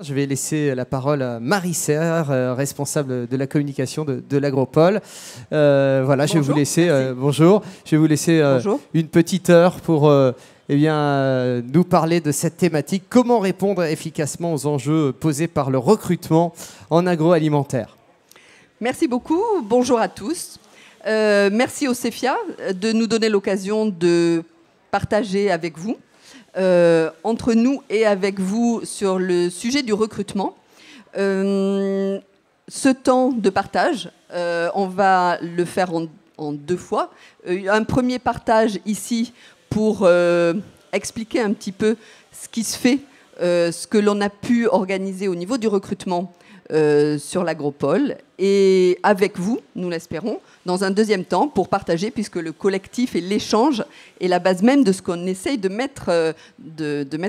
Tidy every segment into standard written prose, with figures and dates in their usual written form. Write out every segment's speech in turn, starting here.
Je vais laisser la parole à Marie Serre, responsable de la communication de l'Agropole. Voilà, bonjour, je vais vous laisser bonjour. Je vais vous laisser une petite heure pour nous parler de cette thématique. Comment répondre efficacement aux enjeux posés par le recrutement en agroalimentaire? Merci beaucoup. Bonjour à tous. Merci au CEFIA de nous donner l'occasion de partager avec vous. Entre nous et avec vous sur le sujet du recrutement. Ce temps de partage, on va le faire en deux fois. Un premier partage ici pour expliquer un petit peu ce qui se fait, ce que l'on a pu organiser au niveau du recrutement sur l'Agropole, et avec vous, nous l'espérons, dans un deuxième temps pour partager, puisque le collectif et l'échange est la base même de ce qu'on essaye de mettre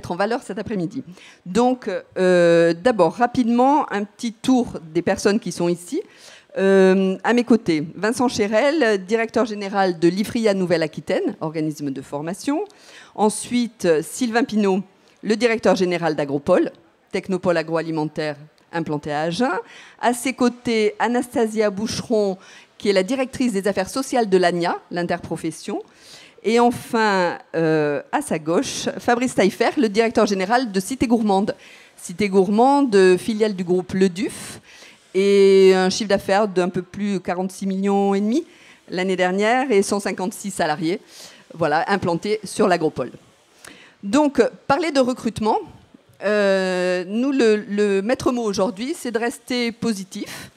en valeur cet après-midi. Donc, d'abord, rapidement, un petit tour des personnes qui sont ici. À mes côtés, Vincent Chérel, directeur général de l'IFRIA Nouvelle-Aquitaine, organisme de formation. Ensuite, Sylvain Pinault, le directeur général d'Agropole, technopole agroalimentaire implantée à Agen. À ses côtés, Anastasia Boucheron, qui est la directrice des affaires sociales de l'ANIA, l'interprofession. Et enfin, à sa gauche, Fabrice Taillefer, le directeur général de Cité Gourmande. Cité Gourmande, filiale du groupe Le Duf, et un chiffre d'affaires d'un peu plus de 46,5 millions l'année dernière et 156 salariés, voilà, implantés sur l'Agropole. Donc, parler de recrutement, nous, le maître mot aujourd'hui, c'est de rester positif,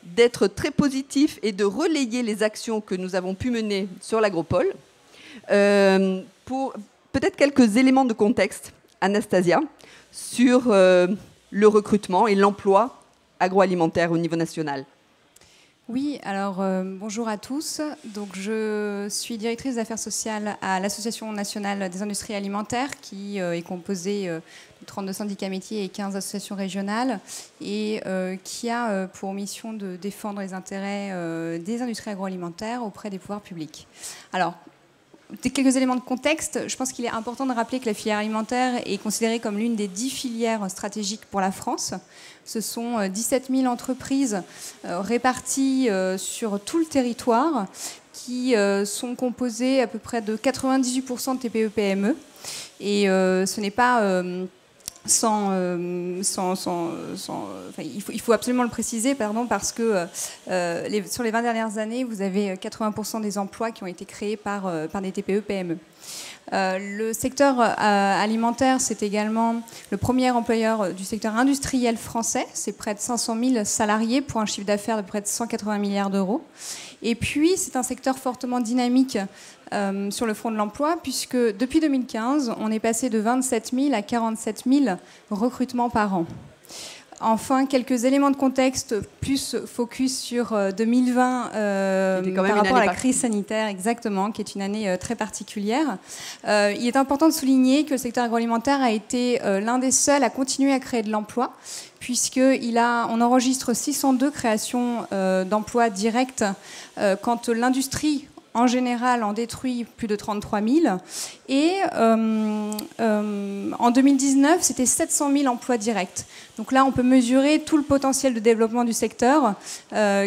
d'être très positif et de relayer les actions que nous avons pu mener sur l'Agropole. Pour peut-être quelques éléments de contexte, Anastasia, sur le recrutement et l'emploi agroalimentaire au niveau national. Oui, alors bonjour à tous. Donc, je suis directrice des affaires sociales à l'Association nationale des industries alimentaires, qui est composée de 32 syndicats métiers et 15 associations régionales, et qui a pour mission de défendre les intérêts des industries agroalimentaires auprès des pouvoirs publics. Alors, quelques éléments de contexte. Je pense qu'il est important de rappeler que la filière alimentaire est considérée comme l'une des 10 filières stratégiques pour la France. Ce sont 17 000 entreprises réparties sur tout le territoire qui sont composées à peu près de 98% de TPE-PME. Et ce n'est pas... il faut absolument le préciser, parce que sur les 20 dernières années, vous avez 80% des emplois qui ont été créés par des TPE-PME. Le secteur alimentaire, c'est également le premier employeur du secteur industriel français. C'est près de 500 000 salariés pour un chiffre d'affaires de près de 180 milliards d'euros. Et puis, c'est un secteur fortement dynamique sur le front de l'emploi, puisque depuis 2015, on est passé de 27 000 à 47 000 recrutements par an. Enfin, quelques éléments de contexte, plus focus sur 2020 par rapport à la crise sanitaire, exactement, qui est une année très particulière. Il est important de souligner que le secteur agroalimentaire a été l'un des seuls à continuer à créer de l'emploi, puisqu'on enregistre 602 créations d'emplois directs, quand l'industrie en général, en détruit plus de 33 000. Et en 2019, c'était 700 000 emplois directs. Donc là, on peut mesurer tout le potentiel de développement du secteur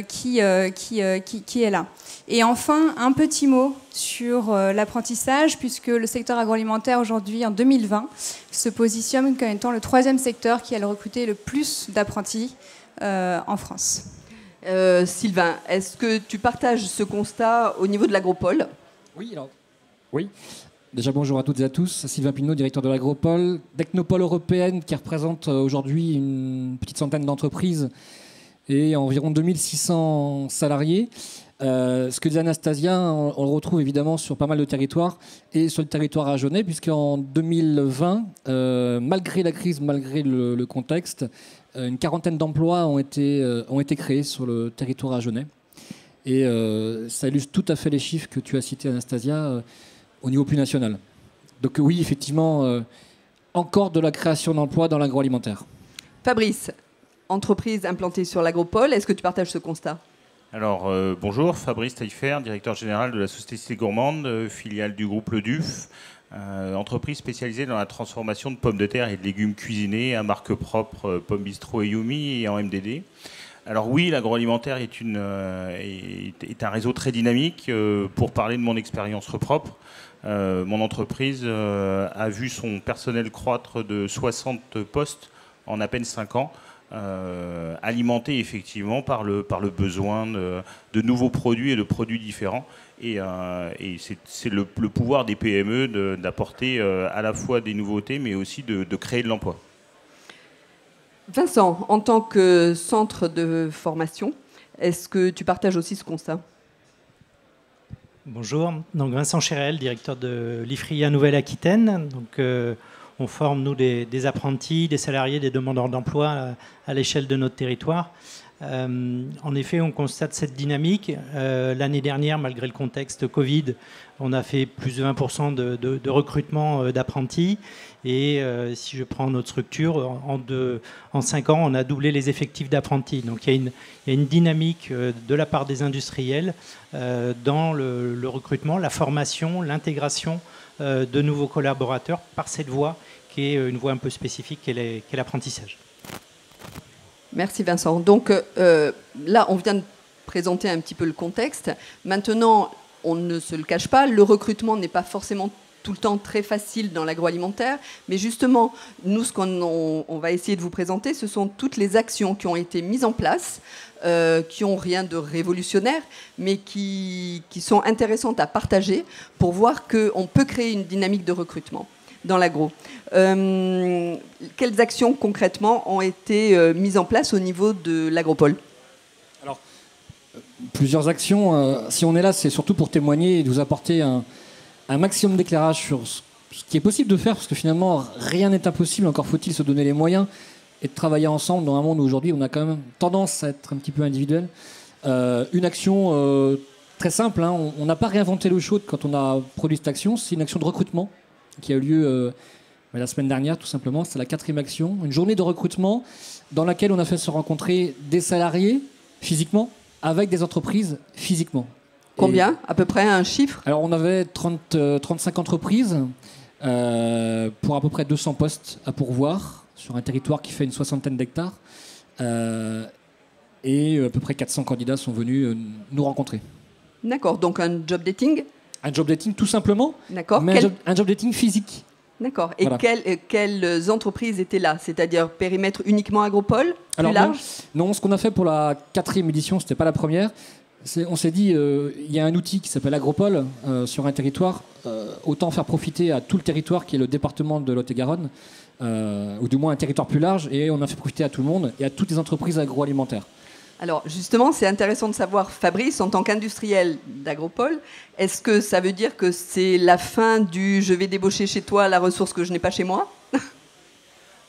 qui est là. Et enfin, un petit mot sur l'apprentissage, puisque le secteur agroalimentaire, aujourd'hui, en 2020, se positionne comme étant le 3e secteur qui a recruté le plus d'apprentis en France. Sylvain, est-ce que tu partages ce constat au niveau de l'Agropole? Oui. Déjà, bonjour à toutes et à tous. Sylvain Pinault, directeur de l'Agropole, technopole européenne qui représente aujourd'hui une petite centaine d'entreprises et environ 2600 salariés. Ce que dit Anastasia, on le retrouve évidemment sur pas mal de territoires et sur le territoire agenais, puisqu'en 2020, malgré la crise, malgré le contexte, une quarantaine d'emplois ont été créés sur le territoire agenais. Et ça illustre tout à fait les chiffres que tu as cités, Anastasia, au niveau plus national. Donc oui, effectivement, encore de la création d'emplois dans l'agroalimentaire. Fabrice, entreprise implantée sur l'Agropole, est-ce que tu partages ce constat? Alors, bonjour, Fabrice Taillefer, directeur général de la société Cité Gourmande, filiale du groupe Le Duf. entreprise spécialisée dans la transformation de pommes de terre et de légumes cuisinés à marque propre Pommes Bistro et Yumi et en MDD. Alors oui, l'agroalimentaire est un réseau très dynamique. Pour parler de mon expérience propre, mon entreprise a vu son personnel croître de 60 postes en à peine 5 ans, alimenté effectivement par le besoin de nouveaux produits et de produits différents. Et c'est le pouvoir des PME d'apporter à la fois des nouveautés, mais aussi de créer de l'emploi. Vincent, en tant que centre de formation, est-ce que tu partages aussi ce constat ? Bonjour, donc Vincent Chérel, directeur de l'IFRIA Nouvelle-Aquitaine. Donc, on forme, nous, des apprentis, des salariés, des demandeurs d'emploi à l'échelle de notre territoire. En effet, on constate cette dynamique. L'année dernière, malgré le contexte Covid, on a fait plus de 20% de recrutement d'apprentis. Et si je prends notre structure, en 5 ans, on a doublé les effectifs d'apprentis. Donc il y a une dynamique de la part des industriels dans le recrutement, la formation, l'intégration de nouveaux collaborateurs par cette voie qui est une voie un peu spécifique, qui est l'apprentissage. Merci Vincent. Donc là, on vient de présenter un petit peu le contexte. Maintenant, on ne se le cache pas, le recrutement n'est pas forcément tout le temps très facile dans l'agroalimentaire, mais justement, nous, ce qu'on va essayer de vous présenter, ce sont toutes les actions qui ont été mises en place, qui n'ont rien de révolutionnaire, mais qui sont intéressantes à partager pour voir qu'on peut créer une dynamique de recrutement dans l'agro. Quelles actions concrètement ont été mises en place au niveau de l'agropole ? Alors, plusieurs actions. Si on est là, c'est surtout pour témoigner et de vous apporter un maximum d'éclairage sur ce qui est possible de faire, parce que finalement, rien n'est impossible, encore faut-il se donner les moyens et de travailler ensemble dans un monde où aujourd'hui on a quand même tendance à être un petit peu individuel. Une action très simple, hein, on n'a pas réinventé l'eau chaude quand on a produit cette action, c'est une action de recrutement qui a eu lieu la semaine dernière tout simplement, c'est la 4e action, une journée de recrutement dans laquelle on a fait se rencontrer des salariés physiquement avec des entreprises physiquement. Combien ? À peu près un chiffre ? Alors on avait 35 entreprises pour à peu près 200 postes à pourvoir sur un territoire qui fait une 60aine d'hectares et à peu près 400 candidats sont venus nous rencontrer. D'accord, donc un job dating ? Un job dating tout simplement, d'accord. Mais un job dating physique. D'accord, et voilà. Quelles entreprises étaient là ? C'est-à-dire périmètre uniquement agropole, plus large ? Non, ce qu'on a fait pour la 4e édition, c'était pas la première. On s'est dit, il y a un outil qui s'appelle Agropole sur un territoire. Autant faire profiter à tout le territoire qui est le département de Lot-et-Garonne, ou du moins un territoire plus large, et on a fait profiter à tout le monde et à toutes les entreprises agroalimentaires. Alors justement, c'est intéressant de savoir, Fabrice, en tant qu'industriel d'Agropole, est-ce que ça veut dire que c'est la fin du « je vais débaucher chez toi la ressource que je n'ai pas chez moi » ?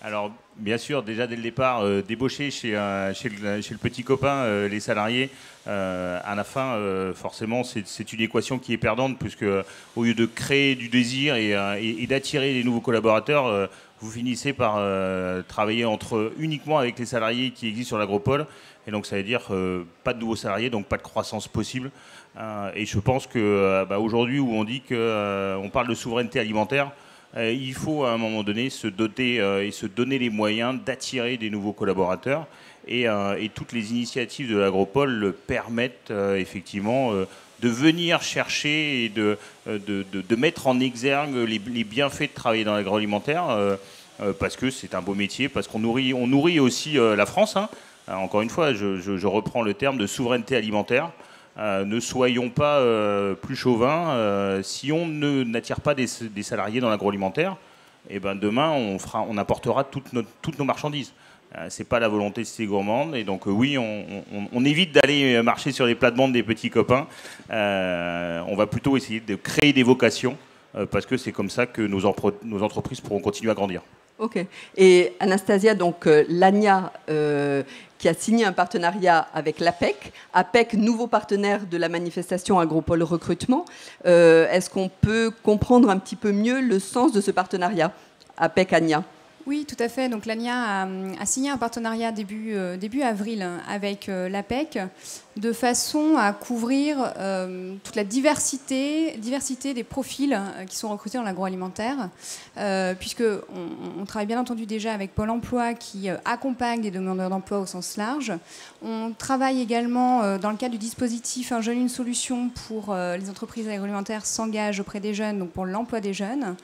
Alors, bien sûr, déjà dès le départ, débaucher chez le petit copain les salariés, à la fin, forcément, c'est une équation qui est perdante, puisque au lieu de créer du désir et d'attirer des nouveaux collaborateurs, vous finissez par travailler uniquement avec les salariés qui existent sur l'agropole. Et donc, ça veut dire pas de nouveaux salariés, donc pas de croissance possible. Et je pense qu'aujourd'hui, où on dit qu'on parle de souveraineté alimentaire, il faut à un moment donné se doter et se donner les moyens d'attirer des nouveaux collaborateurs et toutes les initiatives de l'agropole le permettent effectivement de venir chercher et de mettre en exergue les bienfaits de travailler dans l'agroalimentaire parce que c'est un beau métier, parce qu'on nourrit aussi la France. Hein. Encore une fois, je reprends le terme de souveraineté alimentaire. Ne soyons pas plus chauvins. Si on n'attire pas des salariés dans l'agroalimentaire, et ben demain on apportera toutes nos marchandises. C'est pas la volonté de ces gourmandes. Et donc oui, on évite d'aller marcher sur les plates-bandes des petits copains. On va plutôt essayer de créer des vocations parce que c'est comme ça que nos entreprises pourront continuer à grandir. Ok. Et Anastasia, donc l'ANIA qui a signé un partenariat avec l'APEC. APEC, nouveau partenaire de la manifestation Agropole Recrutement. Est-ce qu'on peut comprendre un petit peu mieux le sens de ce partenariat APEC-ANIA ? Oui, tout à fait. Donc l'ANIA a signé un partenariat début avril avec l'APEC de façon à couvrir toute la diversité des profils qui sont recrutés dans l'agroalimentaire, puisque on travaille bien entendu déjà avec Pôle emploi qui accompagne les demandeurs d'emploi au sens large. On travaille également dans le cadre du dispositif Un jeune, une solution pour les entreprises agroalimentaires s'engagent auprès des jeunes, donc pour l'emploi des jeunes.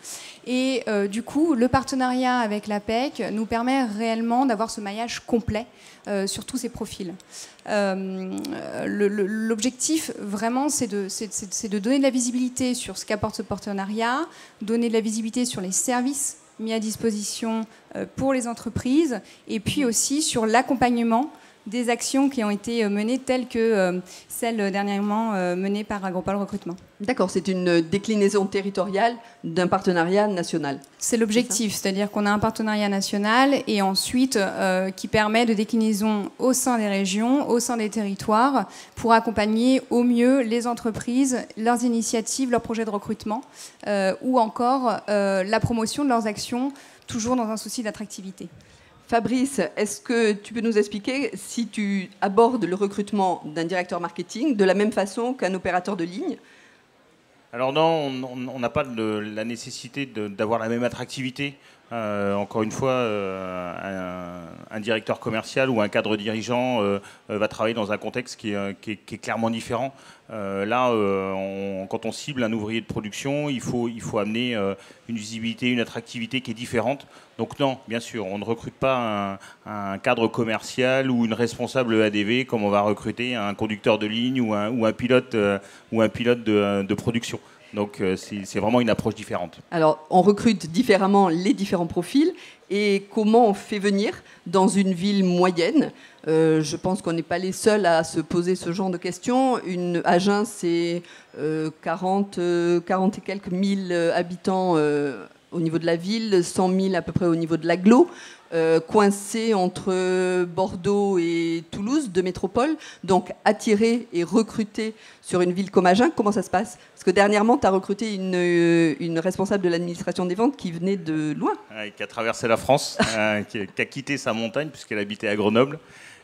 Et du coup, le partenariat avec l'APEC nous permet réellement d'avoir ce maillage complet sur tous ces profils. L'objectif, vraiment, c'est de donner de la visibilité sur ce qu'apporte ce partenariat, donner de la visibilité sur les services mis à disposition pour les entreprises, et puis aussi sur l'accompagnement des actions qui ont été menées, telles que celles dernièrement menées par Agropole Recrutement. D'accord, c'est une déclinaison territoriale d'un partenariat national. C'est l'objectif, c'est-à-dire qu'on a un partenariat national et ensuite qui permet de déclinaison au sein des régions, au sein des territoires, pour accompagner au mieux les entreprises, leurs initiatives, leurs projets de recrutement, ou encore la promotion de leurs actions, toujours dans un souci d'attractivité. Fabrice, est-ce que tu peux nous expliquer si tu abordes le recrutement d'un directeur marketing de la même façon qu'un opérateur de ligne ? Alors non, on n'a pas la nécessité d'avoir la même attractivité. Encore une fois, un directeur commercial ou un cadre dirigeant va travailler dans un contexte qui est clairement différent. Là, quand on cible un ouvrier de production, il faut amener une visibilité, une attractivité qui est différente. Donc non, bien sûr, on ne recrute pas un cadre commercial ou une responsable ADV comme on va recruter un conducteur de ligne ou un pilote de production. Donc c'est vraiment une approche différente. Alors, on recrute différemment les différents profils. Et comment on fait venir dans une ville moyenne ? Je pense qu'on n'est pas les seuls à se poser ce genre de questions. Agen, c'est 40 et quelques mille habitants au niveau de la ville, 100 000 à peu près au niveau de l'agglo, coincé entre Bordeaux et Toulouse, deux métropoles. Donc attirer et recruter sur une ville comme Agen, comment ça se passe ? Parce que dernièrement, tu as recruté une responsable de l'administration des ventes qui venait de loin. Qui a traversé la France, qui a quitté sa montagne puisqu'elle habitait à Grenoble.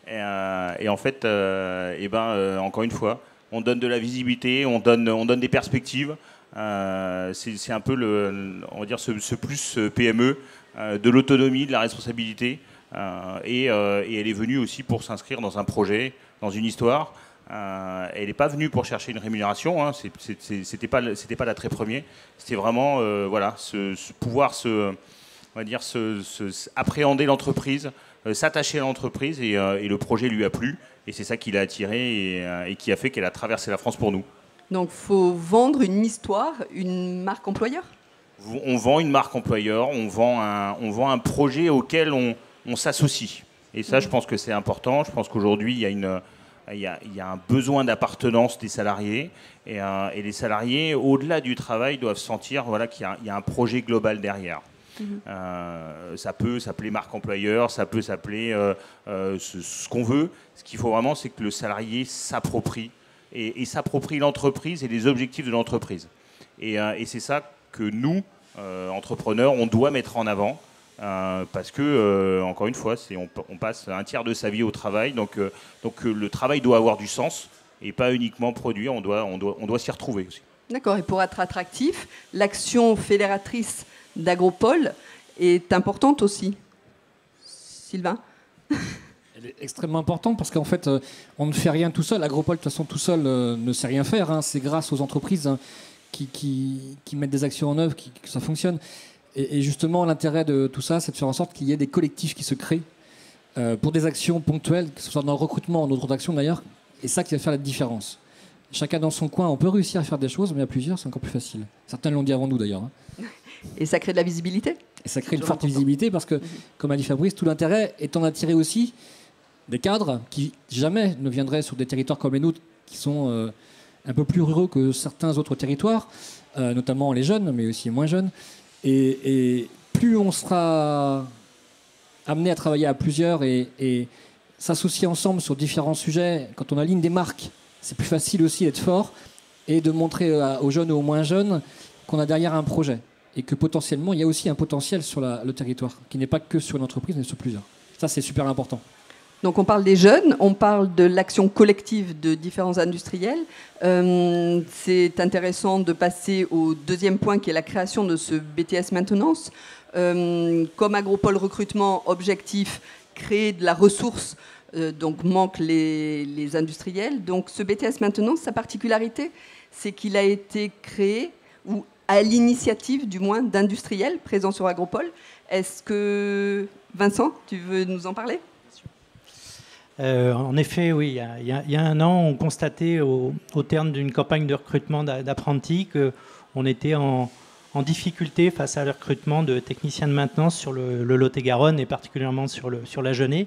Et en fait, encore une fois, on donne de la visibilité, on donne des perspectives. C'est un peu on va dire ce plus PME, de l'autonomie, de la responsabilité. Et elle est venue aussi pour s'inscrire dans un projet, dans une histoire. Elle n'est pas venue pour chercher une rémunération, hein, c'était pas l'attrait premier. C'était vraiment pouvoir appréhender l'entreprise, s'attacher à l'entreprise et le projet lui a plu. Et c'est ça qui l'a attirée et qui a fait qu'elle a traversé la France pour nous. Donc il faut vendre une histoire, une marque employeur ? On vend une marque employeur, on vend un projet auquel on s'associe. Et ça, je pense que c'est important. Je pense qu'aujourd'hui, il y a un besoin d'appartenance des salariés. Et les salariés, au-delà du travail, doivent sentir qu'il y a un projet global derrière. Ça peut s'appeler marque employeur, ça peut s'appeler ce qu'on veut. Ce qu'il faut vraiment, c'est que le salarié s'approprie et s'approprie l'entreprise et les objectifs de l'entreprise. Et c'est ça que nous, entrepreneurs, on doit mettre en avant parce que, encore une fois, on passe un tiers de sa vie au travail, donc le travail doit avoir du sens et pas uniquement produire, on doit s'y retrouver aussi. D'accord, et pour être attractif, l'action fédératrice d'Agropole est importante aussi. Sylvain ? Elle est extrêmement importante parce qu'en fait, on ne fait rien tout seul. Agropole, de toute façon, tout seul ne sait rien faire. Hein. C'est grâce aux entreprises qui mettent des actions en œuvre que ça fonctionne. Et justement, l'intérêt de tout ça, c'est de faire en sorte qu'il y ait des collectifs qui se créent pour des actions ponctuelles, que ce soit dans le recrutement ou en autres actions d'ailleurs. Et ça qui va faire la différence. Chacun dans son coin, on peut réussir à faire des choses, mais à plusieurs, c'est encore plus facile. Certains l'ont dit avant nous d'ailleurs. Hein. Et ça crée de la visibilité ? Et ça crée une forte visibilité parce que, comme a dit Fabrice, tout l'intérêt étant d'attirer aussi des cadres qui jamais ne viendraient sur des territoires comme les nôtres, qui sont un peu plus ruraux que certains autres territoires, notamment les jeunes, mais aussi les moins jeunes. Et plus on sera amené à travailler à plusieurs et s'associer ensemble sur différents sujets, quand on aligne des marques, c'est plus facile aussi d'être fort et de montrer aux jeunes ou aux moins jeunes qu'on a derrière un projet. et que potentiellement, il y a aussi un potentiel sur le territoire, qui n'est pas que sur une entreprise, mais sur plusieurs. Ça, c'est super important. Donc on parle des jeunes, on parle de l'action collective de différents industriels. C'est intéressant de passer au deuxième point qui est la création de ce BTS maintenance. Comme Agropole recrutement, objectif, créer de la ressource, donc manquent les industriels. Donc ce BTS maintenance, sa particularité, c'est qu'il a été créé, ou à l'initiative du moins d'industriels présents sur Agropole. Est-ce que, Vincent, tu veux nous en parler ? En effet, oui. Il y a un an, on constatait au terme d'une campagne de recrutement d'apprentis qu'on était en difficulté face à le recrutement de techniciens de maintenance sur le Lot-et-Garonne et particulièrement sur la Genée.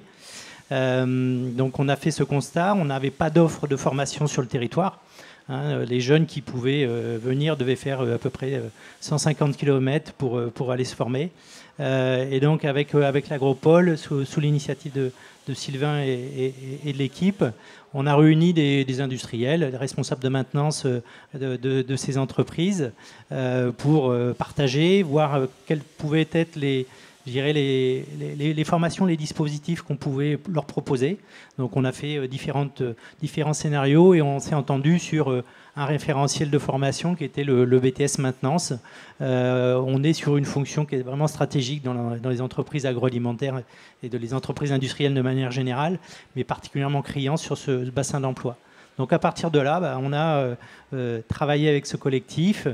Donc on a fait ce constat. On n'avait pas d'offre de formation sur le territoire. Les jeunes qui pouvaient venir devaient faire à peu près 150 km pour aller se former. Et donc avec l'Agropole, sous l'initiative de Sylvain et de l'équipe, on a réuni des industriels, des responsables de maintenance de ces entreprises pour partager, voir quels pouvaient être les formations, les dispositifs qu'on pouvait leur proposer. Donc on a fait différents scénarios et on s'est entendu sur un référentiel de formation qui était le BTS maintenance. On est sur une fonction qui est vraiment stratégique dans les entreprises agroalimentaires et les entreprises industrielles de manière générale, mais particulièrement criant sur ce bassin d'emploi. Donc à partir de là, on a travaillé avec ce collectif,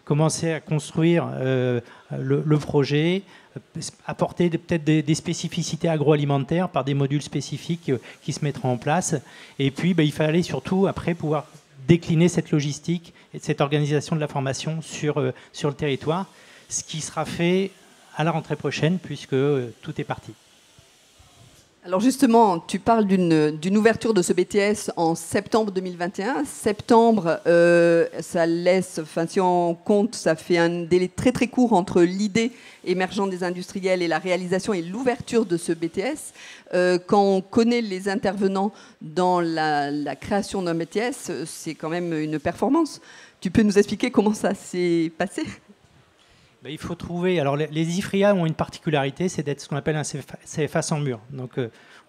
commencé à construire le projet, apporter peut-être des spécificités agroalimentaires par des modules spécifiques qui se mettront en place. Et puis, il fallait surtout, après, pouvoir décliner cette logistique et cette organisation de la formation sur le territoire, ce qui sera fait à la rentrée prochaine, puisque tout est parti. Alors justement, tu parles d'une ouverture de ce BTS en septembre 2021. Septembre, ça laisse, si on compte, ça fait un délai très très court entre l'idée émergente des industriels et la réalisation et l'ouverture de ce BTS. Quand on connaît les intervenants dans la création d'un BTS, c'est quand même une performance. Tu peux nous expliquer comment ça s'est passé ? Il faut trouver. Alors, les IFRIA ont une particularité, c'est d'être ce qu'on appelle un CFA sans mur. Donc,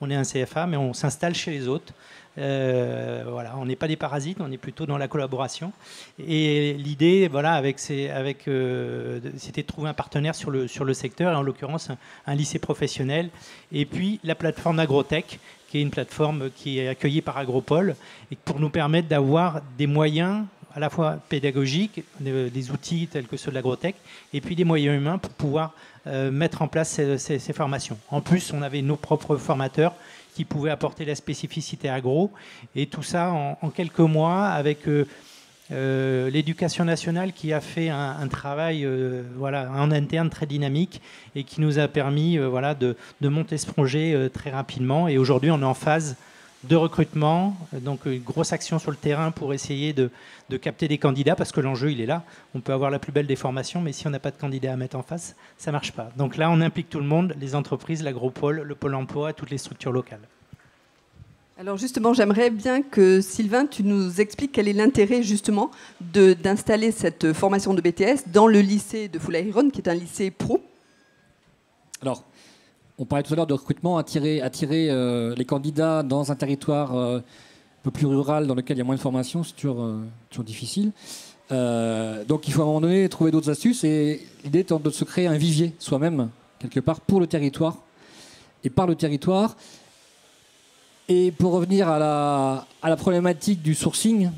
on est un CFA, mais on s'installe chez les autres. Voilà, on n'est pas des parasites, on est plutôt dans la collaboration. Et l'idée, voilà, c'était de trouver un partenaire sur le secteur, et en l'occurrence un lycée professionnel. Et puis la plateforme Agrotech, qui est une plateforme qui est accueillie par Agropole, et pour nous permettre d'avoir des moyens à la fois pédagogiques, des outils tels que ceux de l'Agrotech, et puis des moyens humains pour pouvoir mettre en place ces formations. En plus, on avait nos propres formateurs qui pouvaient apporter la spécificité agro, et tout ça en quelques mois avec l'éducation nationale qui a fait un travail en interne très dynamique et qui nous a permis de monter ce projet très rapidement. Et aujourd'hui, on est en phase de recrutement, donc une grosse action sur le terrain pour essayer de capter des candidats, parce que l'enjeu, il est là. On peut avoir la plus belle des formations, mais si on n'a pas de candidats à mettre en face, ça ne marche pas. Donc là, on implique tout le monde, les entreprises, l'Agropole, le Pôle emploi, toutes les structures locales. Alors justement, j'aimerais bien que Sylvain, tu nous expliques quel est l'intérêt justement d'installer cette formation de BTS dans le lycée de Foulaïron, qui est un lycée pro. Alors, on parlait tout à l'heure de recrutement, attirer les candidats dans un territoire un peu plus rural dans lequel il y a moins de formation, c'est toujours difficile. Donc il faut à un moment donné trouver d'autres astuces, et l'idée étant de se créer un vivier soi-même, quelque part, pour le territoire et par le territoire. Et pour revenir à la problématique du sourcing,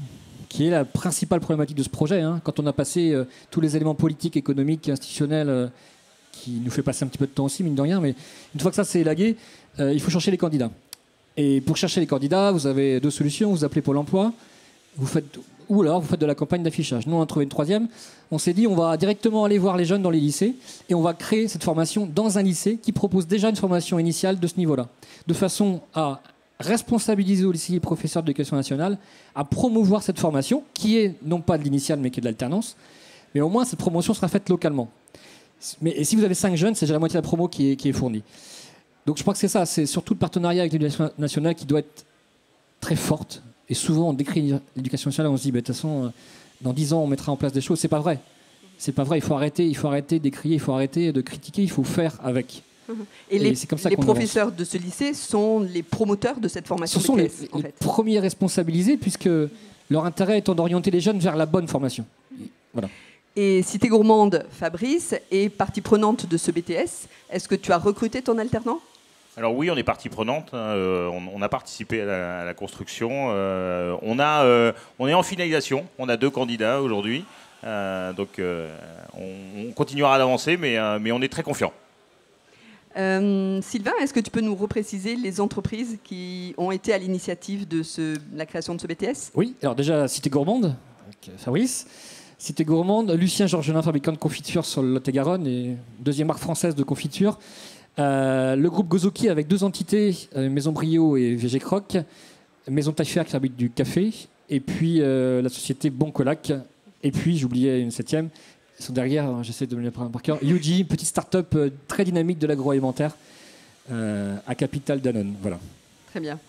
qui est la principale problématique de ce projet, quand on a passé tous les éléments politiques, économiques, institutionnels, qui nous fait passer un petit peu de temps aussi, mine de rien, mais une fois que ça c'est élagué, il faut chercher les candidats. Et pour chercher les candidats, vous avez deux solutions. Vous appelez Pôle emploi, ou alors vous faites de la campagne d'affichage. Nous, on a trouvé une troisième. On s'est dit, on va directement aller voir les jeunes dans les lycées, et on va créer cette formation dans un lycée qui propose déjà une formation initiale de ce niveau-là, de façon à responsabiliser aussi les professeurs d'éducation nationale, à promouvoir cette formation, qui est non pas de l'initiale, mais qui est de l'alternance. Mais au moins, cette promotion sera faite localement. Et si vous avez 5 jeunes, c'est déjà la moitié de la promo qui est fournie. Donc je crois que c'est ça, c'est surtout le partenariat avec l'éducation nationale qui doit être très forte. Et souvent on décrit l'éducation nationale et on se dit, de toute façon, dans 10 ans on mettra en place des choses. C'est pas vrai. c'est pas vrai. Il faut arrêter d'écrire, il faut arrêter de critiquer, il faut faire avec. Et les professeurs de ce lycée sont les promoteurs de cette formation BTS. Ce sont les premiers responsabilisés, puisque leur intérêt étant d'orienter les jeunes vers la bonne formation. Voilà. Et Cité Gourmande, Fabrice, est partie prenante de ce BTS. Est-ce que tu as recruté ton alternant ? Alors oui, on est partie prenante. On a participé à la construction. On est en finalisation. On a 2 candidats aujourd'hui. Donc on continuera d'avancer, mais on est très confiants. Sylvain, est-ce que tu peux nous repréciser les entreprises qui ont été à l'initiative de la création de ce BTS ? Oui, alors déjà Cité Gourmande, avec Fabrice. Cité Gourmande, Lucien Georgelin, fabricant de confitures sur le Lot-et-Garonne et 2e marque française de confitures. Le groupe Gozoki avec 2 entités, Maison Brio et VG Croc, Maison Taillefer qui fabrique du café, et puis la société Boncolac, et puis j'oubliais une 7e, ils sont derrière, j'essaie de me les prendre par cœur, Yuji, petite start-up très dynamique de l'agroalimentaire à Capital Danone. Voilà. Très bien.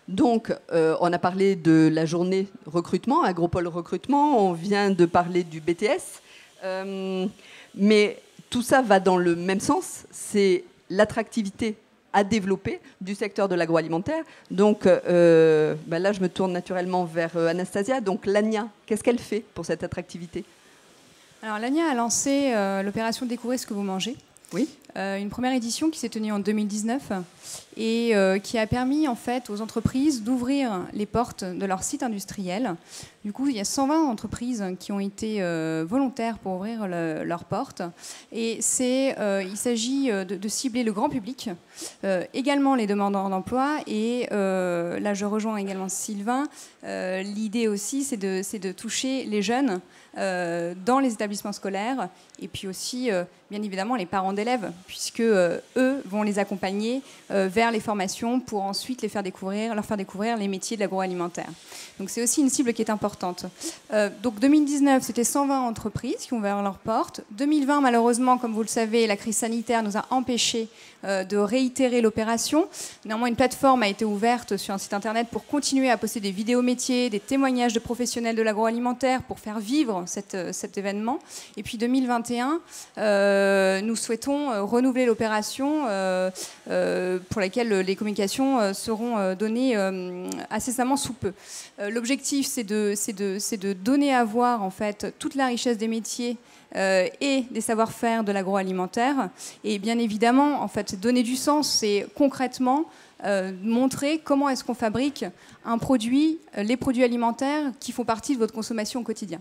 Donc, on a parlé de la journée recrutement, Agropole recrutement, on vient de parler du BTS, mais tout ça va dans le même sens, c'est l'attractivité à développer du secteur de l'agroalimentaire. Donc là, je me tourne naturellement vers Anastasia. Donc l'ANIA, qu'est-ce qu'elle fait pour cette attractivité ? Alors l'ANIA a lancé l'opération Découvrez ce que vous mangez. Oui. Une première édition qui s'est tenue en 2019 et qui a permis en fait aux entreprises d'ouvrir les portes de leur site industriel. Du coup, il y a 120 entreprises qui ont été volontaires pour ouvrir leurs portes. Et il s'agit de cibler le grand public, également les demandeurs d'emploi. Et là, je rejoins également Sylvain. L'idée aussi, c'est de toucher les jeunes dans les établissements scolaires et puis aussi, bien évidemment, les parents d'élèves, puisque eux vont les accompagner vers les formations pour ensuite leur faire découvrir les métiers de l'agroalimentaire. Donc c'est aussi une cible qui est importante. Donc 2019, c'était 120 entreprises qui ont ouvert leurs portes. 2020, malheureusement, comme vous le savez, la crise sanitaire nous a empêchés de réitérer l'opération. Néanmoins, une plateforme a été ouverte sur un site internet pour continuer à poster des vidéos métiers, des témoignages de professionnels de l'agroalimentaire pour faire vivre cet événement. Et puis 2021, nous souhaitons renouveler l'opération pour laquelle les communications seront données incessamment sous peu. L'objectif, c'est de donner à voir en fait toute la richesse des métiers et des savoir-faire de l'agroalimentaire. Et bien évidemment, en fait, donner du sens, c'est concrètement montrer comment est-ce qu'on fabrique les produits alimentaires qui font partie de votre consommation au quotidien.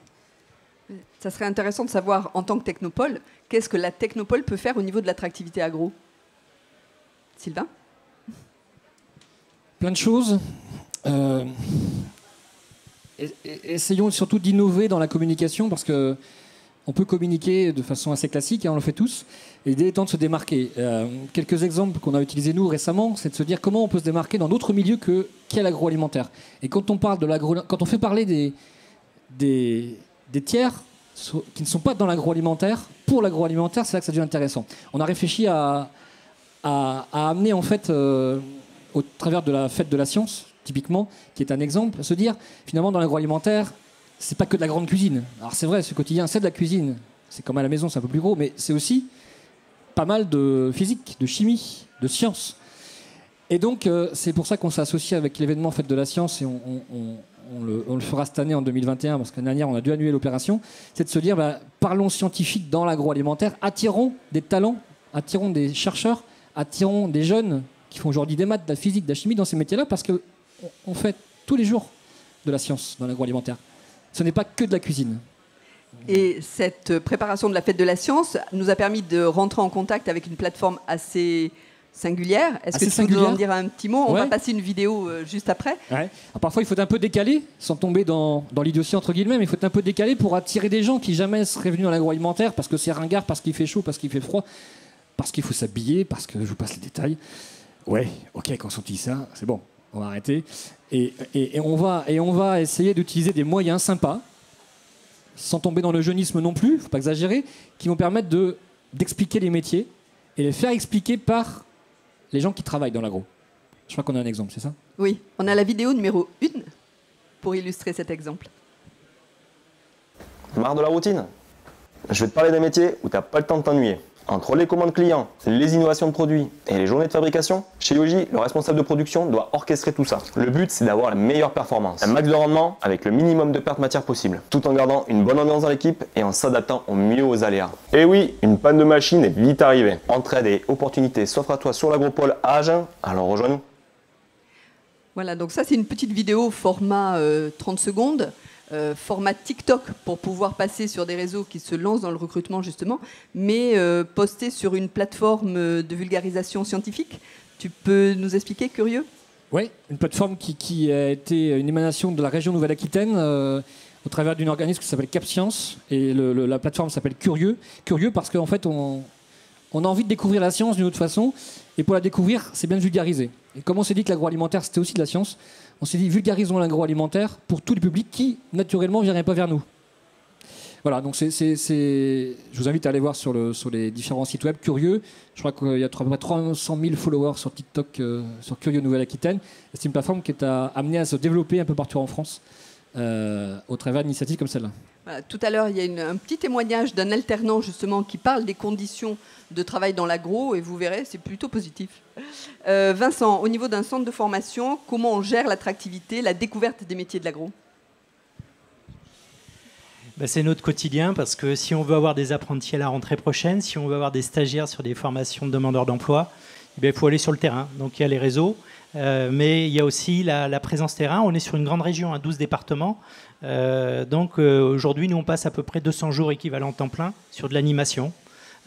Ça serait intéressant de savoir, en tant que technopole, qu'est-ce que la technopole peut faire au niveau de l'attractivité agro ? Sylvain ? Plein de choses. Essayons surtout d'innover dans la communication, parce que on peut communiquer de façon assez classique, on le fait tous, et l'idée étant de se démarquer. Quelques exemples qu'on a utilisés nous récemment, c'est de se dire comment on peut se démarquer dans d'autres milieux qu'est l'agroalimentaire. Et quand on parle quand on fait parler des tiers qui ne sont pas dans l'agroalimentaire, pour l'agroalimentaire, c'est là que ça devient intéressant. On a réfléchi à amener en fait, au travers de la fête de la science, typiquement, qui est un exemple, se dire finalement dans l'agroalimentaire, c'est pas que de la grande cuisine. Alors c'est vrai, ce quotidien, c'est de la cuisine. C'est comme à la maison, c'est un peu plus gros, mais c'est aussi pas mal de physique, de chimie, de science. Et donc, c'est pour ça qu'on s'est associé avec l'événement Fête de la Science, et on le fera cette année en 2021, parce que l'année dernière, on a dû annuler l'opération. C'est de se dire, parlons scientifique dans l'agroalimentaire, attirons des talents, attirons des chercheurs, attirons des jeunes qui font aujourd'hui des maths, de la physique, de la chimie dans ces métiers-là, parce qu'on fait tous les jours de la science dans l'agroalimentaire. Ce n'est pas que de la cuisine. Et cette préparation de la fête de la science nous a permis de rentrer en contact avec une plateforme assez singulière. Est-ce que tu peux nous en dire un petit mot ? On va passer une vidéo juste après. Ouais. Alors, parfois, il faut un peu décaler, sans tomber dans l'idiotie, entre guillemets, mais il faut un peu décaler pour attirer des gens qui jamais seraient venus dans l'agroalimentaire parce que c'est ringard, parce qu'il fait chaud, parce qu'il fait froid, parce qu'il faut s'habiller, parce que je vous passe les détails. Ouais, ok, quand on dit ça, c'est bon, on va arrêter. Et on va essayer d'utiliser des moyens sympas, sans tomber dans le jeunisme non plus, il ne faut pas exagérer, qui vont permettre d'expliquer les métiers et les faire expliquer par les gens qui travaillent dans l'agro. Je crois qu'on a un exemple, c'est ça ? Oui, on a la vidéo numéro 1 pour illustrer cet exemple. Marre de la routine ? Je vais te parler d'un métier où tu n'as pas le temps de t'ennuyer. Entre les commandes clients, les innovations de produits et les journées de fabrication, chez Yoji, le responsable de production doit orchestrer tout ça. Le but, c'est d'avoir la meilleure performance, un max de rendement avec le minimum de pertes matière possible, tout en gardant une bonne ambiance dans l'équipe et en s'adaptant au mieux aux aléas. Et oui, une panne de machine est vite arrivée. Entraide et opportunités s'offrent à toi sur l'Agropole à Agen, alors rejoins-nous. Voilà, donc ça c'est une petite vidéo format 30 secondes. Format TikTok pour pouvoir passer sur des réseaux qui se lancent dans le recrutement justement, mais posté sur une plateforme de vulgarisation scientifique. Tu peux nous expliquer, Curieux ? Oui, une plateforme qui a été une émanation de la région Nouvelle-Aquitaine au travers d'un organisme qui s'appelle CapScience, et la plateforme s'appelle Curieux. Curieux parce qu'en fait on a envie de découvrir la science d'une autre façon, et pour la découvrir, c'est bien de vulgariser. Et comme on s'est dit que l'agroalimentaire c'était aussi de la science, on s'est dit vulgarisons l'agroalimentaire pour tout le public qui, naturellement, ne viendrait pas vers nous. Voilà, donc je vous invite à aller voir sur les différents sites web Curieux. Je crois qu'il y a à peu près 300 000 followers sur TikTok, sur Curieux Nouvelle-Aquitaine. C'est une plateforme qui est amenée à se développer un peu partout en France au travers d'initiatives comme celle-là. Voilà, tout à l'heure, il y a un petit témoignage d'un alternant justement qui parle des conditions de travail dans l'agro, et vous verrez, c'est plutôt positif. Vincent, au niveau d'un centre de formation, comment on gère l'attractivité, la découverte des métiers de l'agro ? C'est notre quotidien, parce que si on veut avoir des apprentis à la rentrée prochaine, si on veut avoir des stagiaires sur des formations de demandeurs d'emploi, il faut aller sur le terrain. Donc il y a les réseaux, mais il y a aussi la présence terrain. On est sur une grande région, 12 départements. Donc aujourd'hui, nous on passe à peu près 200 jours équivalents temps plein sur de l'animation,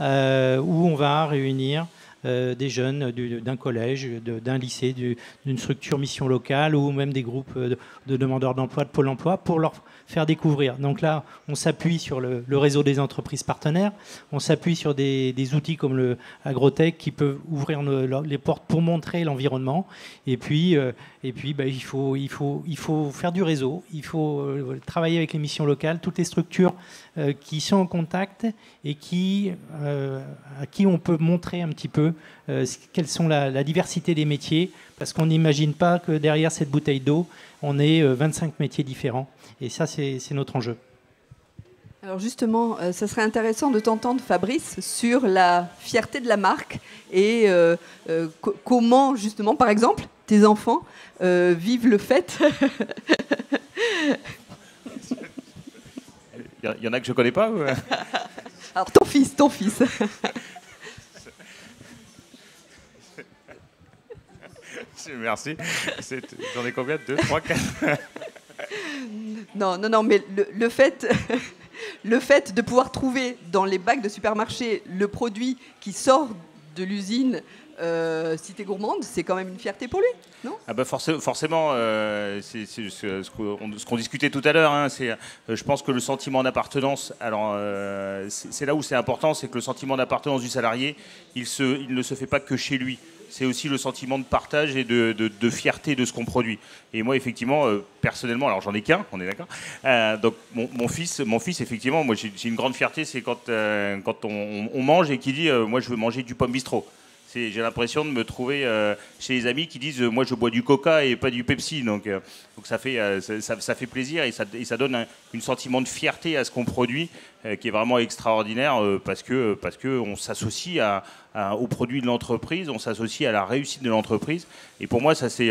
où on va réunir des jeunes d'un collège, d'un lycée, d'une structure mission locale, ou même des groupes de demandeurs d'emploi, de Pôle emploi, pour leur faire découvrir. Donc là, on s'appuie sur le réseau des entreprises partenaires, on s'appuie sur des outils comme le Agrotech qui peuvent ouvrir les portes pour montrer l'environnement. Et puis il faut faire du réseau, il faut travailler avec les missions locales, toutes les structures qui sont en contact et à qui on peut montrer un petit peu quelles sont la diversité des métiers, parce qu'on n'imagine pas que derrière cette bouteille d'eau, on ait 25 métiers différents. Et ça, c'est notre enjeu. Alors justement, ça serait intéressant de t'entendre, Fabrice, sur la fierté de la marque et comment, justement, par exemple, tes enfants vivent le fait. Il y en a que je ne connais pas ou... Alors, ton fils. Merci. J'en ai combien ? 2, 3, 4 Non, mais le fait de pouvoir trouver dans les bacs de supermarché le produit qui sort de l'usine Cité Gourmande, c'est quand même une fierté pour lui, non ? Forcément, c'est ce qu'on discutait tout à l'heure. Hein, je pense que le sentiment d'appartenance, alors c'est là où c'est important, c'est que le sentiment d'appartenance du salarié, il ne se fait pas que chez lui. C'est aussi le sentiment de partage et de fierté de ce qu'on produit. Et moi, effectivement, personnellement, alors j'en ai qu'un, on est d'accord. Donc mon fils, effectivement, moi j'ai une grande fierté, c'est quand on mange et qu'il dit moi je veux manger du pomme bistrot. J'ai l'impression de me trouver chez les amis qui disent moi je bois du Coca et pas du Pepsi. Donc ça fait plaisir et ça donne un sentiment de fierté à ce qu'on produit qui est vraiment extraordinaire parce que on s'associe aux produits de l'entreprise, on s'associe à la réussite de l'entreprise. Et pour moi ça c'est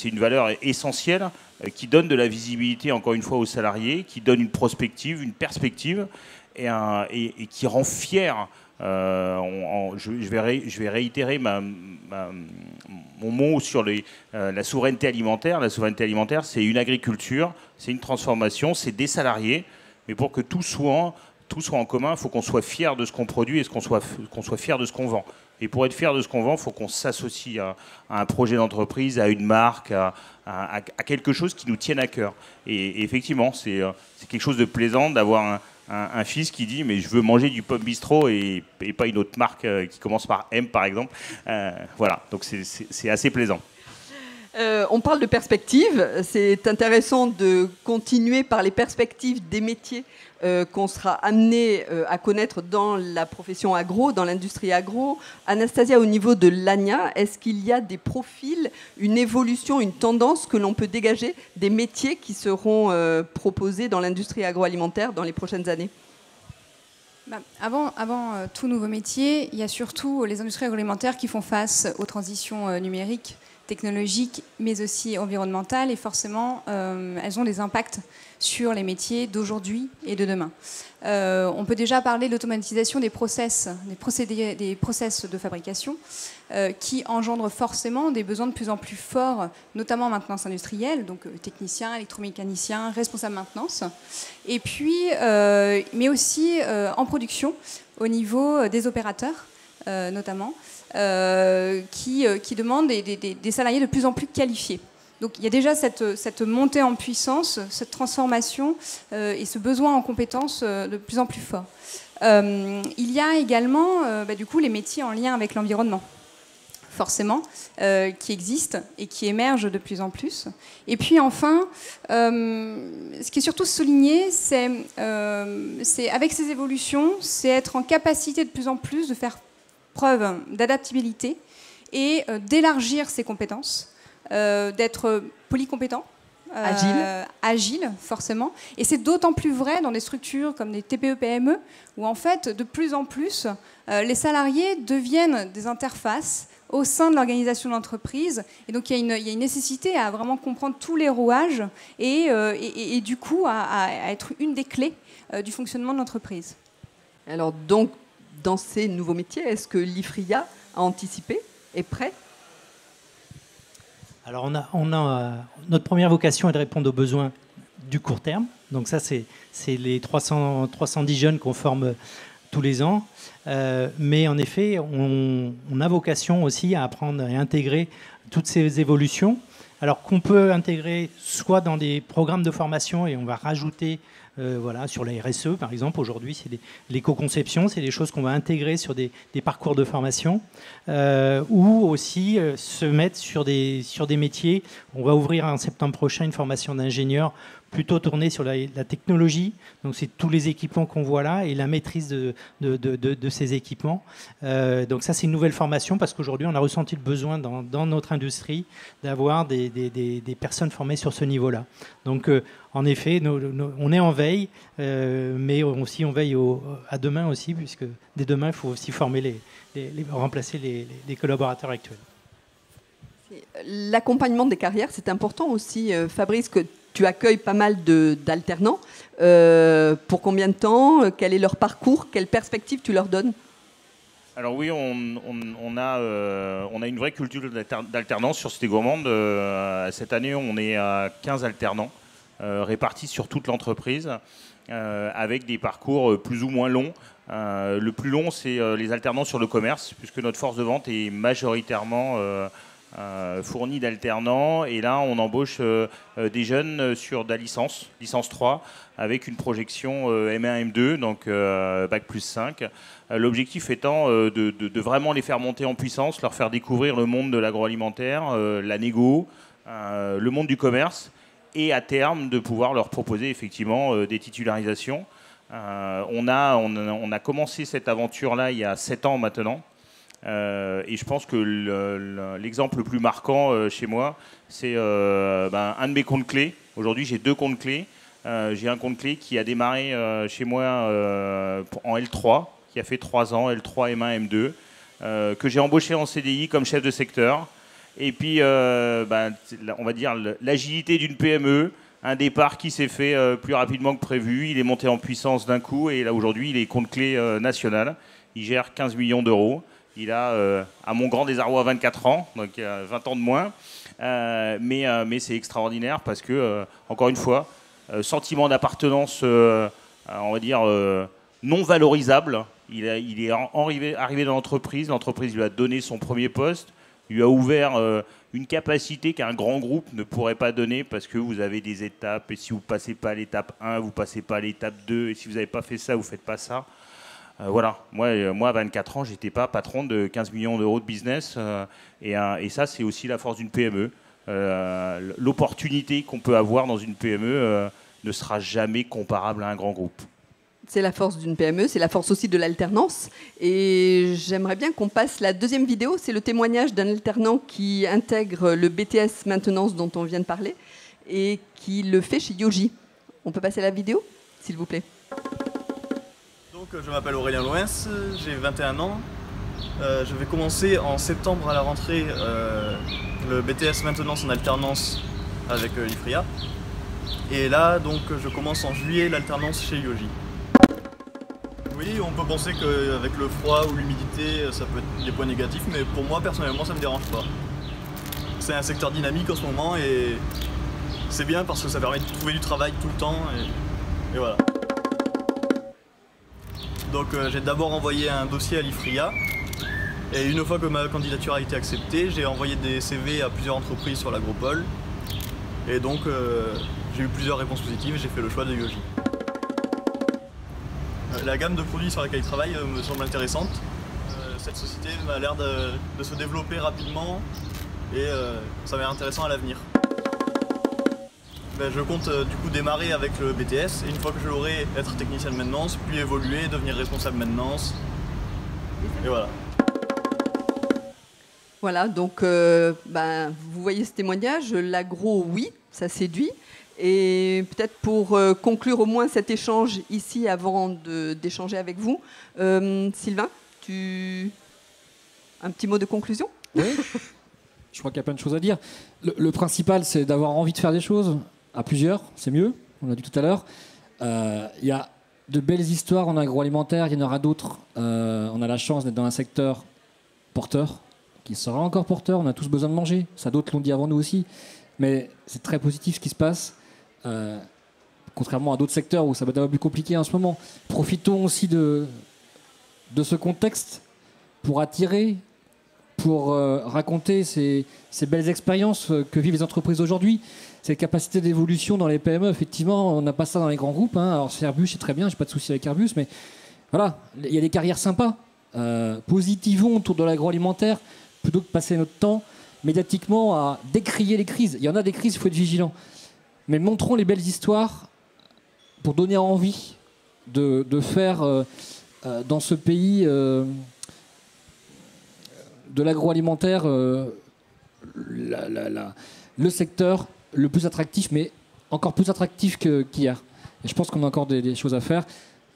une valeur essentielle qui donne de la visibilité encore une fois aux salariés, qui donne une prospective, une perspective et qui rend fier. Je vais réitérer mon mot sur la souveraineté alimentaire. La souveraineté alimentaire, c'est une agriculture, c'est une transformation, c'est des salariés. Mais pour que tout soit en commun, il faut qu'on soit fier de ce qu'on produit et qu'on soit fier de ce qu'on vend. Et pour être fier de ce qu'on vend, il faut qu'on s'associe à un projet d'entreprise, à une marque, à quelque chose qui nous tienne à cœur. Et effectivement, c'est quelque chose de plaisant d'avoir un fils qui dit mais je veux manger du pomme bistrot et pas une autre marque qui commence par M par exemple. Voilà, donc c'est assez plaisant. On parle de perspectives. C'est intéressant de continuer par les perspectives des métiers qu'on sera amené à connaître dans la profession agro, dans l'industrie agro. Anastasia, au niveau de l'ANIA, est-ce qu'il y a des profils, une évolution, une tendance que l'on peut dégager des métiers qui seront proposés dans l'industrie agroalimentaire dans les prochaines années ? Avant tout nouveau métier, il y a surtout les industries agroalimentaires qui font face aux transitions numériques, technologiques, mais aussi environnementales. Et forcément, elles ont des impacts sur les métiers d'aujourd'hui et de demain. On peut déjà parler de l'automatisation des process de fabrication qui engendrent forcément des besoins de plus en plus forts, notamment en maintenance industrielle, donc technicien, électromécanicien, responsable maintenance, et puis, mais aussi en production au niveau des opérateurs, notamment, qui demandent des salariés de plus en plus qualifiés. Donc il y a déjà cette montée en puissance, cette transformation et ce besoin en compétences de plus en plus fort. Il y a également du coup, les métiers en lien avec l'environnement, forcément, qui existent et qui émergent de plus en plus. Et puis enfin, ce qui est surtout souligné, c'est avec ces évolutions, c'est être en capacité de plus en plus de faire preuve d'adaptabilité et d'élargir ses compétences. D'être polycompétent, agile forcément. Et c'est d'autant plus vrai dans des structures comme des TPE-PME, où en fait, de plus en plus, les salariés deviennent des interfaces au sein de l'organisation de l'entreprise. Et donc, il y a une nécessité à vraiment comprendre tous les rouages et du coup, à être une des clés du fonctionnement de l'entreprise. Alors, donc, dans ces nouveaux métiers, est-ce que l'IFRIA a anticipé, est prêt ? Alors, notre première vocation est de répondre aux besoins du court terme. Donc ça, c'est les 310 jeunes qu'on forme tous les ans. Mais en effet, on a vocation aussi à apprendre et intégrer toutes ces évolutions. Alors qu'on peut intégrer soit dans des programmes de formation et on va rajouter sur la RSE, par exemple. Aujourd'hui, c'est l'éco-conception, c'est des choses qu'on va intégrer sur des parcours de formation ou aussi se mettre sur des métiers. On va ouvrir en septembre prochain une formation d'ingénieur plutôt tournée sur la technologie. Donc, c'est tous les équipements qu'on voit là et la maîtrise de ces équipements. Donc, ça, c'est une nouvelle formation parce qu'aujourd'hui, on a ressenti le besoin dans notre industrie d'avoir des personnes formées sur ce niveau-là. Donc, en effet, on est en veille, mais aussi on veille à demain aussi, puisque dès demain, il faut aussi former remplacer les collaborateurs actuels. L'accompagnement des carrières, c'est important aussi, Fabrice, que tu accueilles pas mal d'alternants. Pour combien de temps? Quel est leur parcours? Quelle perspective tu leur donnes? Alors oui, on a une vraie culture d'alternance sur Cité Gourmande. Cette année, on est à 15 alternants répartis sur toute l'entreprise avec des parcours plus ou moins longs. Le plus long, c'est les alternants sur le commerce, puisque notre force de vente est majoritairement fournie d'alternants. Et là, on embauche des jeunes sur de la licence 3, avec une projection M1, M2, donc Bac plus 5. L'objectif étant de vraiment les faire monter en puissance, leur faire découvrir le monde de l'agroalimentaire, la négo, le monde du commerce, et à terme de pouvoir leur proposer effectivement des titularisations. On a commencé cette aventure-là il y a 7 ans maintenant. Et je pense que l'exemple le plus marquant chez moi, c'est un de mes comptes clés. Aujourd'hui, j'ai 2 comptes clés. J'ai un compte clé qui a démarré chez moi en L3, qui a fait 3 ans, L3, M1, M2, que j'ai embauché en CDI comme chef de secteur. Et puis, on va dire l'agilité d'une PME, un départ qui s'est fait plus rapidement que prévu. Il est monté en puissance d'un coup et là aujourd'hui, il est compte clé national. Il gère 15 millions d'euros. Il a, à mon grand désarroi, 24 ans, donc 20 ans de moins. Mais c'est extraordinaire parce que, encore une fois, sentiment d'appartenance, on va dire, non valorisable. Il est arrivé dans l'entreprise lui a donné son premier poste, lui a ouvert une capacité qu'un grand groupe ne pourrait pas donner parce que vous avez des étapes et si vous ne passez pas à l'étape 1, vous ne passez pas à l'étape 2 et si vous n'avez pas fait ça, vous ne faites pas ça. Voilà, moi à 24 ans, je n'étais pas patron de 15 millions d'euros de business et ça, c'est aussi la force d'une PME. L'opportunité qu'on peut avoir dans une PME ne sera jamais comparable à un grand groupe. C'est la force d'une PME, c'est la force aussi de l'alternance. Et j'aimerais bien qu'on passe la deuxième vidéo. C'est le témoignage d'un alternant qui intègre le BTS maintenance dont on vient de parler et qui le fait chez Yogi. On peut passer la vidéo, s'il vous plaît. Donc, je m'appelle Aurélien Loens, j'ai 21 ans. Je vais commencer en septembre à la rentrée le BTS maintenance en alternance avec l'IFRIA. Et là, donc, je commence en juillet l'alternance chez Yoji. Oui, on peut penser qu'avec le froid ou l'humidité, ça peut être des points négatifs, mais pour moi, personnellement, ça ne me dérange pas. C'est un secteur dynamique en ce moment et c'est bien parce que ça permet de trouver du travail tout le temps et voilà. Donc j'ai d'abord envoyé un dossier à l'IFRIA et une fois que ma candidature a été acceptée, j'ai envoyé des CV à plusieurs entreprises sur l'agropole et donc j'ai eu plusieurs réponses positives et j'ai fait le choix de Yoji. La gamme de produits sur laquelle il travaille me semble intéressante. Cette société a l'air de se développer rapidement et ça va être intéressant à l'avenir. Je compte du coup démarrer avec le BTS et une fois que je l'aurai, être technicien de maintenance, puis évoluer, devenir responsable de maintenance. Et voilà. Voilà, donc vous voyez ce témoignage, l'agro, oui, ça séduit. Et peut-être pour conclure au moins cet échange ici avant d'échanger avec vous, Sylvain, un petit mot de conclusion ? Oui, je crois qu'il y a plein de choses à dire. Le principal, c'est d'avoir envie de faire des choses à plusieurs, c'est mieux, on l'a dit tout à l'heure. Il y a de belles histoires en agroalimentaire, il y en aura d'autres. On a la chance d'être dans un secteur porteur, qui sera encore porteur, on a tous besoin de manger, ça d'autres l'ont dit avant nous aussi, mais c'est très positif ce qui se passe. Contrairement à d'autres secteurs où ça va être un peu plus compliqué en ce moment. Profitons aussi de ce contexte pour attirer, pour raconter ces belles expériences que vivent les entreprises aujourd'hui. Ces capacités d'évolution dans les PME, effectivement, on n'a pas ça dans les grands groupes. Hein. Alors Airbus, c'est très bien, j'ai pas de souci avec Airbus, mais voilà, il y a des carrières sympas. Positivons autour de l'agroalimentaire plutôt que de passer notre temps médiatiquement à décrier les crises. Il y en a des crises, il faut être vigilant. Mais montrons les belles histoires pour donner envie de faire dans ce pays de l'agroalimentaire le secteur le plus attractif, mais encore plus attractif qu'hier. Et je pense qu'on a encore des choses à faire.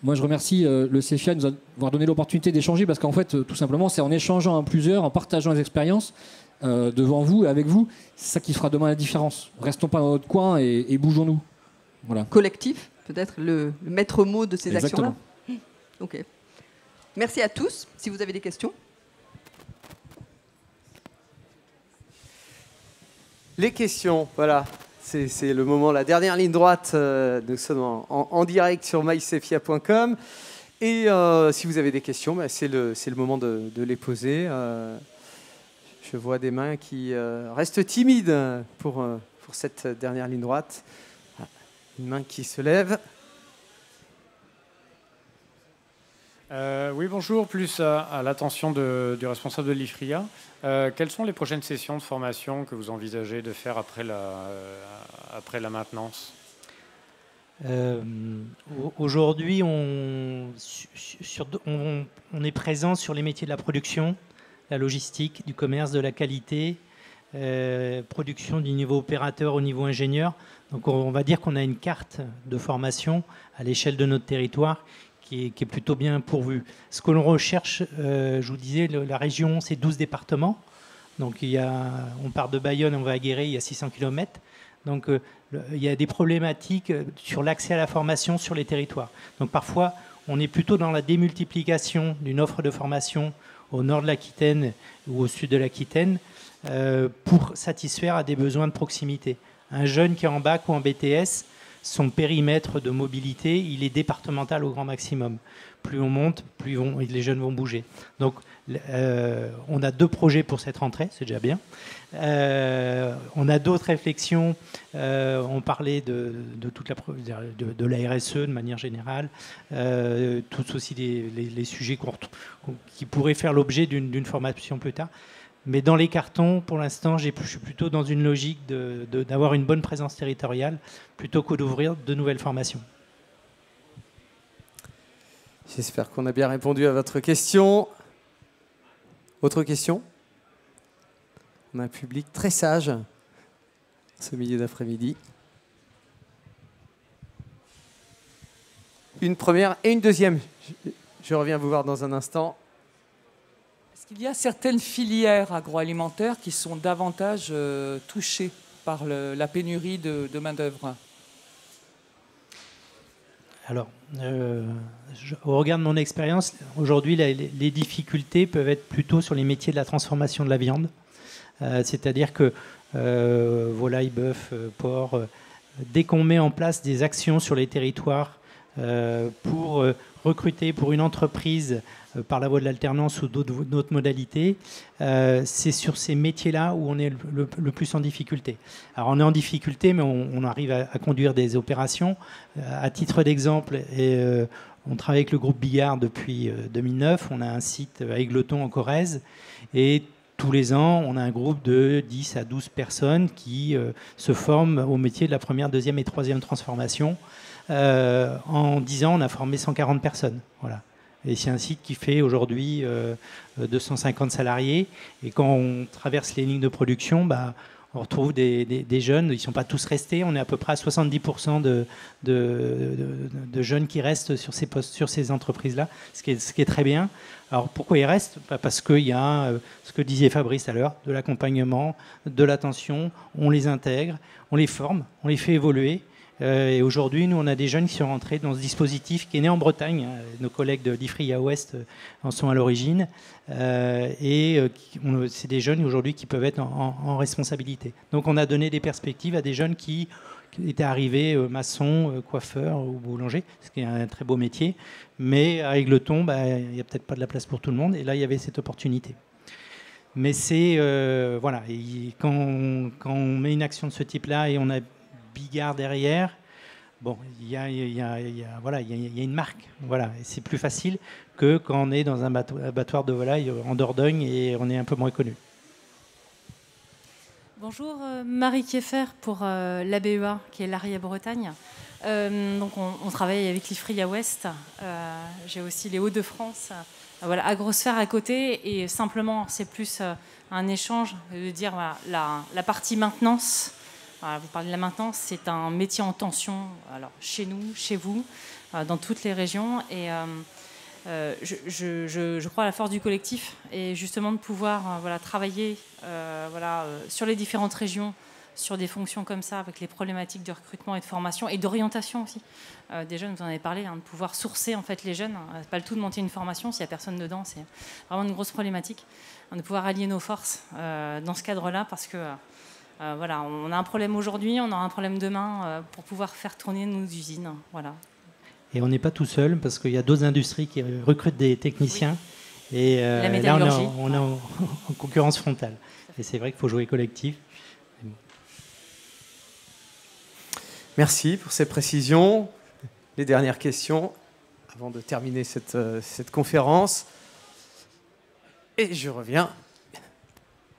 Moi, je remercie le CFIA de nous avoir donné l'opportunité d'échanger parce qu'en fait, tout simplement, c'est en échangeant à plusieurs, en partageant les expériences devant vous et avec vous, c'est ça qui fera demain la différence. Restons pas dans notre coin et bougeons-nous. Voilà. Collectif, peut-être le maître mot de ces actions-là. Ok. Merci à tous. Si vous avez des questions. Les questions, voilà. C'est le moment, la dernière ligne droite. Nous sommes en direct sur mycefia.com. Et si vous avez des questions, c'est le moment de les poser. Je vois des mains qui restent timides pour cette dernière ligne droite. Une main qui se lève. Oui, bonjour. Plus à l'attention du responsable de l'IFRIA. Quelles sont les prochaines sessions de formation que vous envisagez de faire après la maintenance ? Aujourd'hui, on est présent sur les métiers de la production, la logistique, du commerce, de la qualité, production du niveau opérateur au niveau ingénieur. Donc on va dire qu'on a une carte de formation à l'échelle de notre territoire qui est plutôt bien pourvue. Ce que l'on recherche, je vous disais, la région, c'est 12 départements. Donc on part de Bayonne, on va à Guéret, il y a 600 km. Donc il y a des problématiques sur l'accès à la formation sur les territoires. Donc parfois, on est plutôt dans la démultiplication d'une offre de formation au nord de l'Aquitaine ou au sud de l'Aquitaine pour satisfaire à des besoins de proximité. Un jeune qui est en bac ou en BTS, son périmètre de mobilité, il est départemental au grand maximum. Plus on monte, plus les jeunes vont bouger. Donc, on a 2 projets pour cette rentrée, c'est déjà bien. On a d'autres réflexions. On parlait de la RSE de manière générale, tous aussi les sujets qui pourraient faire l'objet d'une formation plus tard. Mais dans les cartons, pour l'instant, je suis plutôt dans une logique d'avoir une bonne présence territoriale plutôt que d'ouvrir de nouvelles formations. J'espère qu'on a bien répondu à votre question. Autre question ? On a un public très sage ce milieu d'après-midi. une première et une deuxième. Je reviens vous voir dans un instant. Est-ce qu'il y a certaines filières agroalimentaires qui sont davantage touchées par la pénurie de main-d'œuvre? Alors, au regard de mon expérience, aujourd'hui, les difficultés peuvent être plutôt sur les métiers de la transformation de la viande. C'est-à-dire que volaille, bœuf, porc, dès qu'on met en place des actions sur les territoires pour recruter pour une entreprise par la voie de l'alternance ou d'autres modalités, c'est sur ces métiers-là où on est le plus en difficulté. Alors on est en difficulté, mais on arrive à conduire des opérations. À titre d'exemple, on travaille avec le groupe Bigard depuis 2009. On a un site à Égletons en Corrèze. Et tous les ans, on a un groupe de 10 à 12 personnes qui se forment au métier de la première, deuxième et troisième transformation. En 10 ans, on a formé 140 personnes. Voilà. Et c'est un site qui fait aujourd'hui 250 salariés. Et quand on traverse les lignes de production, on retrouve des jeunes. Ils ne sont pas tous restés. On est à peu près à 70% de jeunes qui restent sur ces postes, sur ces entreprises-là, ce qui est très bien. Alors pourquoi ils restent? Parce qu'il y a, ce que disait Fabrice à l'heure, de l'accompagnement, de l'attention. On les intègre, on les forme, on les fait évoluer. Et aujourd'hui, nous, on a des jeunes qui sont rentrés dans ce dispositif qui est né en Bretagne. Nos collègues de l'IFRIA Ouest en sont à l'origine. C'est des jeunes aujourd'hui qui peuvent être en responsabilité. Donc, on a donné des perspectives à des jeunes qui étaient arrivés maçons, coiffeurs ou boulangers, ce qui est un très beau métier. Mais à Égletons, il n'y a peut-être pas de la place pour tout le monde. Et là, il y avait cette opportunité. Mais c'est... voilà. Et quand on met une action de ce type-là et on a Bigard derrière, bon, il y a une marque, voilà, et c'est plus facile que quand on est dans un abattoir de volaille en Dordogne et on est un peu moins connu. Bonjour, Marie Kieffer pour l'ABEA, qui est l'ARIA Bretagne. Donc on travaille avec l'IFRIA Ouest. J'ai aussi les Hauts-de-France, voilà, Agrosphère à côté, et simplement c'est plus un échange de dire la partie maintenance. Vous parlez de la maintenance, c'est un métier en tension, alors chez nous, chez vous, dans toutes les régions. Et je crois à la force du collectif et justement de pouvoir travailler sur les différentes régions, sur des fonctions comme ça, avec les problématiques de recrutement et de formation et d'orientation aussi. Des jeunes, vous en avez parlé, de pouvoir sourcer en fait les jeunes. C'est pas le tout de monter une formation s'il n'y a personne dedans, c'est vraiment une grosse problématique. De pouvoir allier nos forces dans ce cadre-là, parce que on a un problème aujourd'hui, on aura un problème demain pour pouvoir faire tourner nos usines. Voilà. Et on n'est pas tout seul, parce qu'il y a d'autres industries qui recrutent des techniciens. Oui. Et là, on est en concurrence frontale. Et c'est vrai qu'il faut jouer collectif. Merci pour ces précisions. Les dernières questions avant de terminer cette conférence. Et je reviens.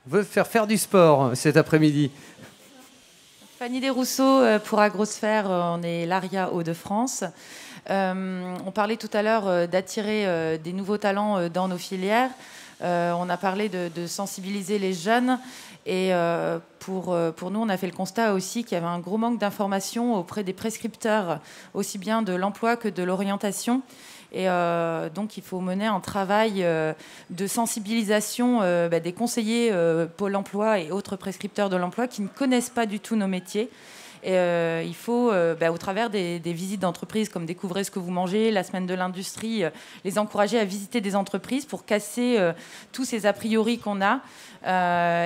On veut faire du sport cet après-midi. Fanny Desrousseaux pour Agrosphère, on est l'ARIA Hauts-de-France. On parlait tout à l'heure d'attirer des nouveaux talents dans nos filières. On a parlé de sensibiliser les jeunes. Et pour nous, on a fait le constat aussi qu'il y avait un gros manque d'informations auprès des prescripteurs, aussi bien de l'emploi que de l'orientation. Et donc, il faut mener un travail de sensibilisation des conseillers Pôle emploi et autres prescripteurs de l'emploi qui ne connaissent pas du tout nos métiers. Et il faut, au travers des visites d'entreprises comme Découvrez ce que vous mangez, la semaine de l'industrie, les encourager à visiter des entreprises pour casser tous ces a priori qu'on a.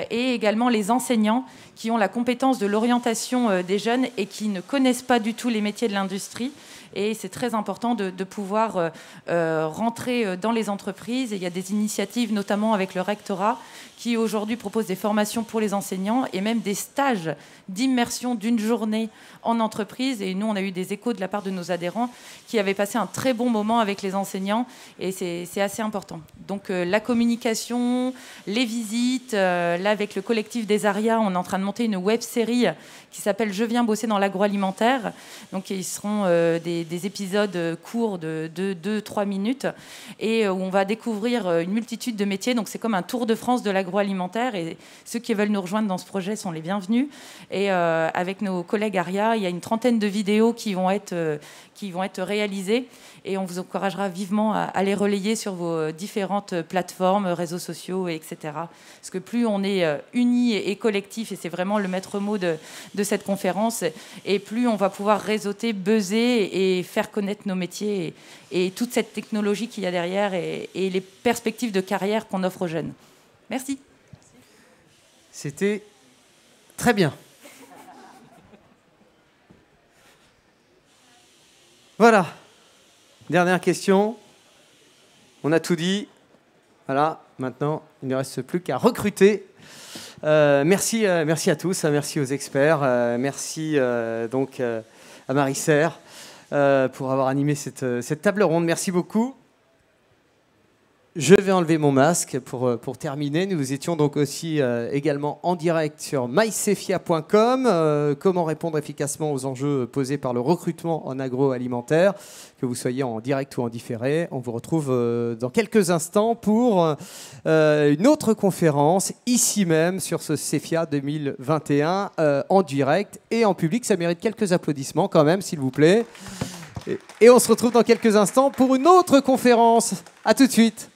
Et également les enseignants qui ont la compétence de l'orientation des jeunes et qui ne connaissent pas du tout les métiers de l'industrie. Et c'est très important de pouvoir rentrer dans les entreprises. Et il y a des initiatives, notamment avec le rectorat, qui aujourd'hui propose des formations pour les enseignants et même des stages d'immersion d'une journée en entreprise. Et nous, on a eu des échos de la part de nos adhérents qui avaient passé un très bon moment avec les enseignants. Et c'est assez important. Donc la communication, les visites. Là, avec le collectif des ARIA, on est en train de monter une web-série qui s'appelle « Je viens bosser dans l'agroalimentaire ». Donc ils seront des épisodes courts de 2-3 minutes et où on va découvrir une multitude de métiers. Donc c'est comme un tour de France de l'agroalimentaire, et ceux qui veulent nous rejoindre dans ce projet sont les bienvenus. Et avec nos collègues collègues ARIA. Il y a une 30aine de vidéos qui vont être réalisées et on vous encouragera vivement à les relayer sur vos différentes plateformes, réseaux sociaux, etc. Parce que plus on est unis et collectifs, et c'est vraiment le maître mot de cette conférence, et plus on va pouvoir réseauter, buzzer et faire connaître nos métiers et toute cette technologie qu'il y a derrière et les perspectives de carrière qu'on offre aux jeunes. Merci. C'était très bien. Voilà. Dernière question. On a tout dit. Voilà. Maintenant, il ne reste plus qu'à recruter. Merci à tous. Merci aux experts. Merci donc à Marie Serre pour avoir animé cette table ronde. Merci beaucoup. Je vais enlever mon masque pour terminer. Nous étions donc aussi également en direct sur mycefia.com. Comment répondre efficacement aux enjeux posés par le recrutement en agroalimentaire, que vous soyez en direct ou en différé. On vous retrouve dans quelques instants pour une autre conférence, ici même, sur ce CEFIA 2021, en direct et en public. Ça mérite quelques applaudissements quand même, s'il vous plaît. Et on se retrouve dans quelques instants pour une autre conférence. À tout de suite.